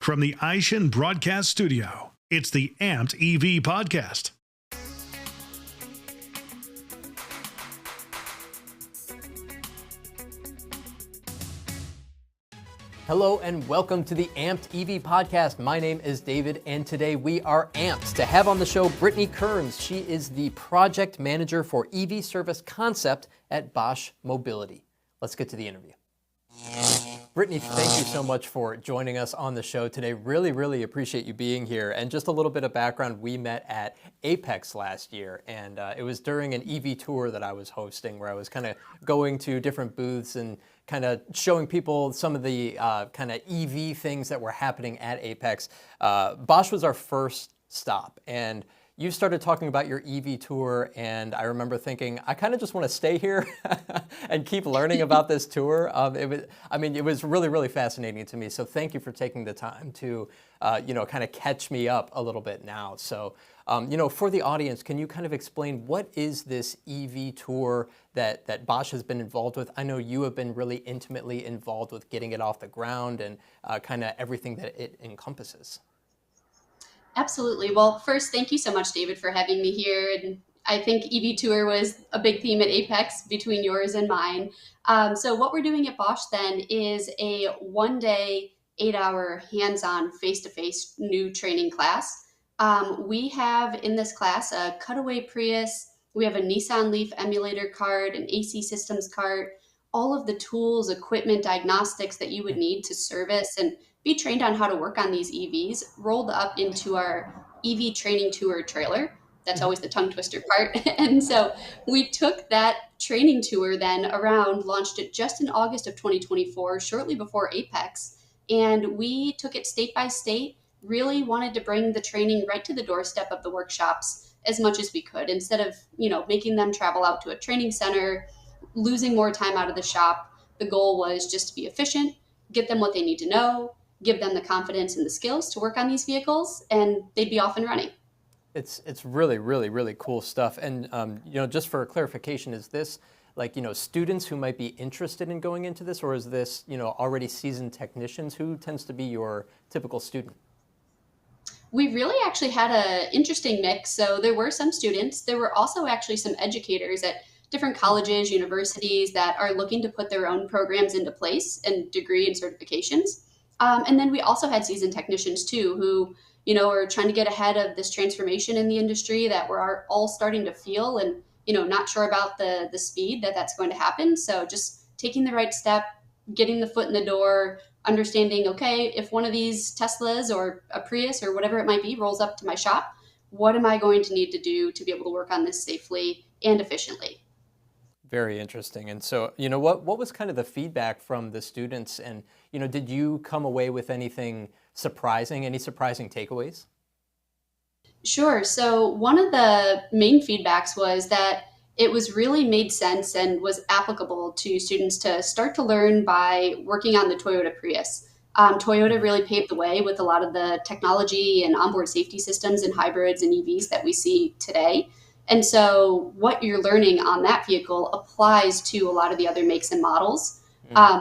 From the Aishin Broadcast Studio, it's the Amped EV Podcast. Hello and welcome to the Amped EV Podcast. My name is David and today we are amped to have on the show Brittany Kearns. She is the project manager for EV service concept at Bosch Mobility. Let's get to the interview. Brittany, thank you so much for joining us on the show today. Really appreciate you being here. And just a little bit of background, we met at Apex last year, and it was during an EV tour that I was hosting where I was kind of going to different booths and kind of showing people some of the kind of EV things that were happening at Apex. Bosch was our first stop, and you started talking about your EV tour, and I remember thinking, I kind of just want to stay here and keep learning about this tour. It was really fascinating to me. So thank you for taking the time to, kind of catch me up a little bit now. So, for the audience, can you kind of explain what is this EV tour that Bosch has been involved with? I know you have been really intimately involved with getting it off the ground and kind of everything that it encompasses. Absolutely. Well, first, thank you so much, David, for having me here. And I think EV Tour was a big theme at Apex between yours and mine. So what we're doing at Bosch then is a 1-day, 8-hour hands-on, face-to-face new training class. We have in this class a cutaway Prius. We have a Nissan Leaf emulator cart, an AC systems cart, all of the tools, equipment, diagnostics that you would need to service and be trained on how to work on these EVs rolled up into our EV training tour trailer. That's always the tongue twister part. And so we took that training tour then around, launched it just in August of 2024, shortly before Apex. And we took it state by state, really wanted to bring the training right to the doorstep of the workshops as much as we could, instead of, making them travel out to a training center, losing more time out of the shop. The goal was just to be efficient, get them what they need to know, give them the confidence and the skills to work on these vehicles, and they'd be off and running. It's really cool stuff. And, just for clarification, is this students who might be interested in going into this, or is this, already seasoned technicians? Who tends to be your typical student? We really actually had an interesting mix. So there were some students. There were also actually some educators at different colleges, universities that are looking to put their own programs into place and degree and certifications. And then we also had seasoned technicians too, who, are trying to get ahead of this transformation in the industry that we're all starting to feel and, not sure about the speed that's going to happen. So just taking the right step, getting the foot in the door, understanding, okay, if one of these Teslas or a Prius or whatever it might be rolls up to my shop, what am I going to need to do to be able to work on this safely and efficiently? Very interesting. And so, what was kind of the feedback from the students? And, did you come away with anything surprising, any surprising takeaways? Sure. So one of the main feedbacks was that it was really made sense and was applicable to students to start to learn by working on the Toyota Prius. Toyota really paved the way with a lot of the technology and onboard safety systems and hybrids and EVs that we see today. And so what you're learning on that vehicle applies to a lot of the other makes and models.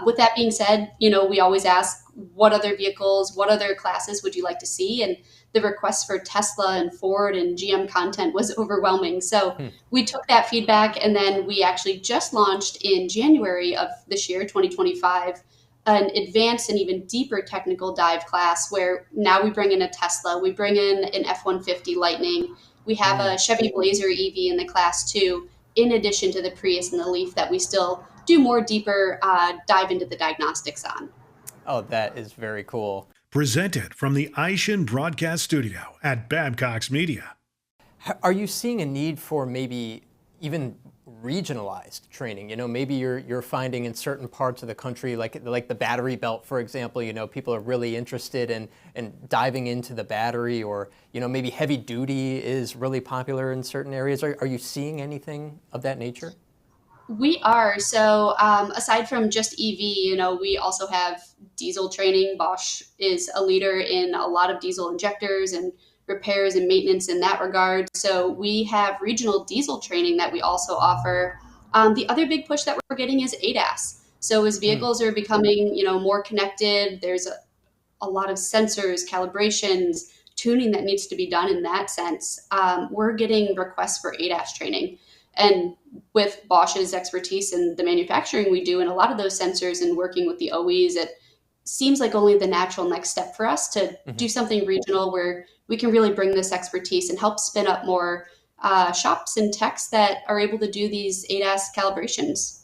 With that being said, we always ask what other vehicles, what other classes would you like to see? And the requests for Tesla and Ford and GM content was overwhelming. So we took that feedback, and then we actually just launched in January of this year, 2025, an advanced and even deeper technical dive class where now we bring in a Tesla, we bring in an F-150 Lightning, we have a Chevy Blazer EV in the class too, in addition to the Prius and the Leaf that we still do more deeper dive into the diagnostics on. Oh, that is very cool. Presented from the Aishin Broadcast Studio at Babcock's Media. Are you seeing a need for maybe even regionalized training? Maybe you're finding in certain parts of the country, like the battery belt, for example, people are really interested in diving into the battery, or, maybe heavy duty is really popular in certain areas. Are you seeing anything of that nature? We are. So aside from just EV, we also have diesel training. Bosch is a leader in a lot of diesel injectors and repairs and maintenance in that regard. So we have regional diesel training that we also offer. The other big push that we're getting is ADAS. So as vehicles are becoming, more connected, there's a lot of sensors, calibrations, tuning that needs to be done in that sense, we're getting requests for ADAS training. And with Bosch's expertise in the manufacturing we do, and a lot of those sensors and working with the OEs, it seems like only the natural next step for us to do something regional where we can really bring this expertise and help spin up more shops and techs that are able to do these ADAS calibrations.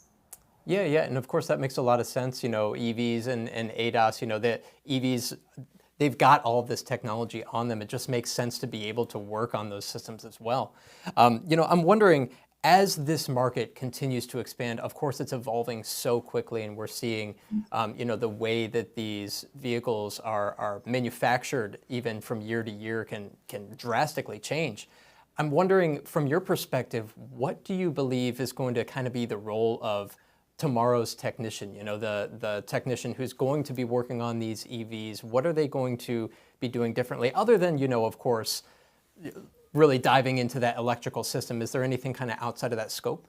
Yeah, yeah, and of course that makes a lot of sense. EVs and ADAS. The EVs, they've got all of this technology on them. It just makes sense to be able to work on those systems as well. I'm wondering, as this market continues to expand, of course it's evolving so quickly, and we're seeing, the way that these vehicles are manufactured, even from year to year, can drastically change. I'm wondering, from your perspective, what do you believe is going to kind of be the role of tomorrow's technician, the technician who's going to be working on these EVs? What are they going to be doing differently, other than, of course, really diving into that electrical system? Is there anything kind of outside of that scope?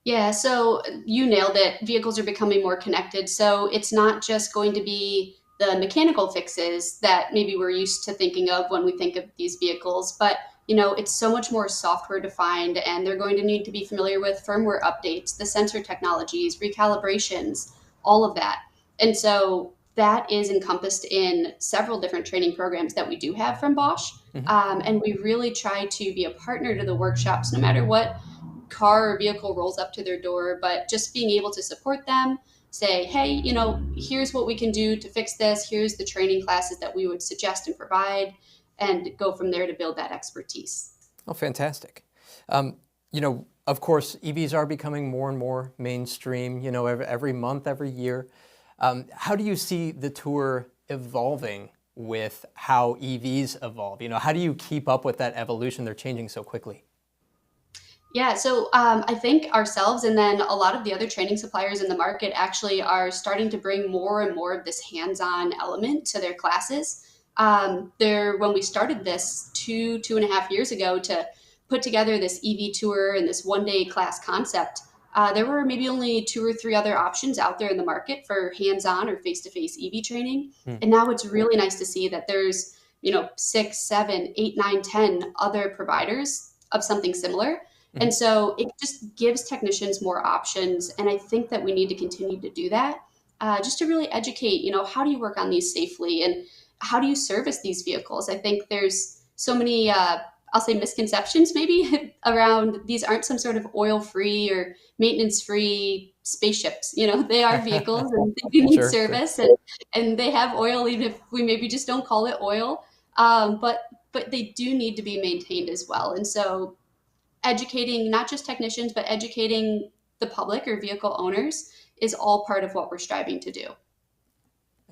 Yeah, so you nailed it. Vehicles are becoming more connected. So it's not just going to be the mechanical fixes that maybe we're used to thinking of when we think of these vehicles, but it's so much more software defined, and they're going to need to be familiar with firmware updates, the sensor technologies, recalibrations, all of that. And so that is encompassed in several different training programs that we do have from Bosch. And we really try to be a partner to the workshops, no matter what car or vehicle rolls up to their door, but just being able to support them, say, hey, here's what we can do to fix this. Here's the training classes that we would suggest and provide, and go from there to build that expertise. Oh, fantastic. Of course, EVs are becoming more and more mainstream, every month, every year. How do you see the tour evolving with how EVs evolve? How do you keep up with that evolution? They're changing so quickly. Yeah, so I think ourselves and then a lot of the other training suppliers in the market actually are starting to bring more and more of this hands-on element to their classes. When we started this two and a half years ago to put together this EV tour and this one-day class concept, there were maybe only 2 or 3 other options out there in the market for hands-on or face-to-face EV training. And now it's really nice to see that there's 6, 7, 8, 9, 10 other providers of something similar. And so it just gives technicians more options. And I think that we need to continue to do that, just to really educate, how do you work on these safely, and how do you service these vehicles? I think there's so many, I'll say, misconceptions maybe around these aren't some sort of oil-free or maintenance-free spaceships. They are vehicles and they do need service, and they have oil, even if we maybe just don't call it oil. But they do need to be maintained as well. And so educating not just technicians, but educating the public or vehicle owners is all part of what we're striving to do.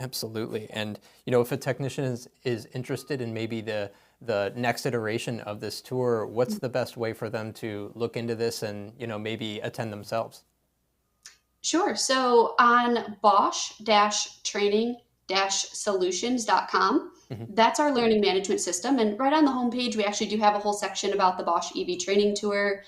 Absolutely. And, if a technician is interested in maybe the next iteration of this tour, what's the best way for them to look into this and, maybe attend themselves? Sure. So on Bosch-training-solutions.com, that's our learning management system. And right on the homepage, we actually do have a whole section about the Bosch EV training tour,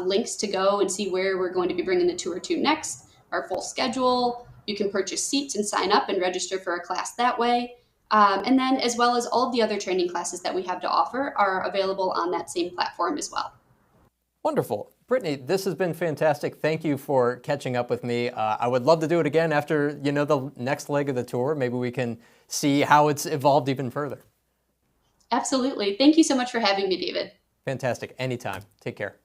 links to go and see where we're going to be bringing the tour to next, our full schedule. You can purchase seats and sign up and register for a class that way. And then, as well as all of the other training classes that we have to offer, are available on that same platform as well. Wonderful. Brittany, this has been fantastic. Thank you for catching up with me. I would love to do it again after, the next leg of the tour. Maybe we can see how it's evolved even further. Absolutely. Thank you so much for having me, David. Fantastic. Anytime. Take care.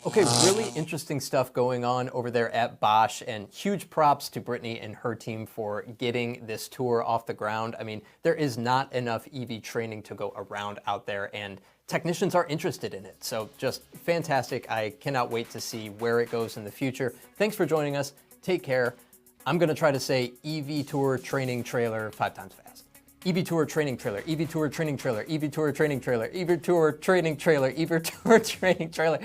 Okay, really interesting stuff going on over there at Bosch, and huge props to Brittany and her team for getting this tour off the ground. I mean, there is not enough EV training to go around out there, and technicians are interested in it. So just fantastic. I cannot wait to see where it goes in the future. Thanks for joining us. Take care. I'm going to try to say EV Tour Training Trailer 5 times fast. EV Tour Training Trailer, EV Tour Training Trailer, EV Tour Training Trailer, EV Tour Training Trailer, EV Tour Training Trailer.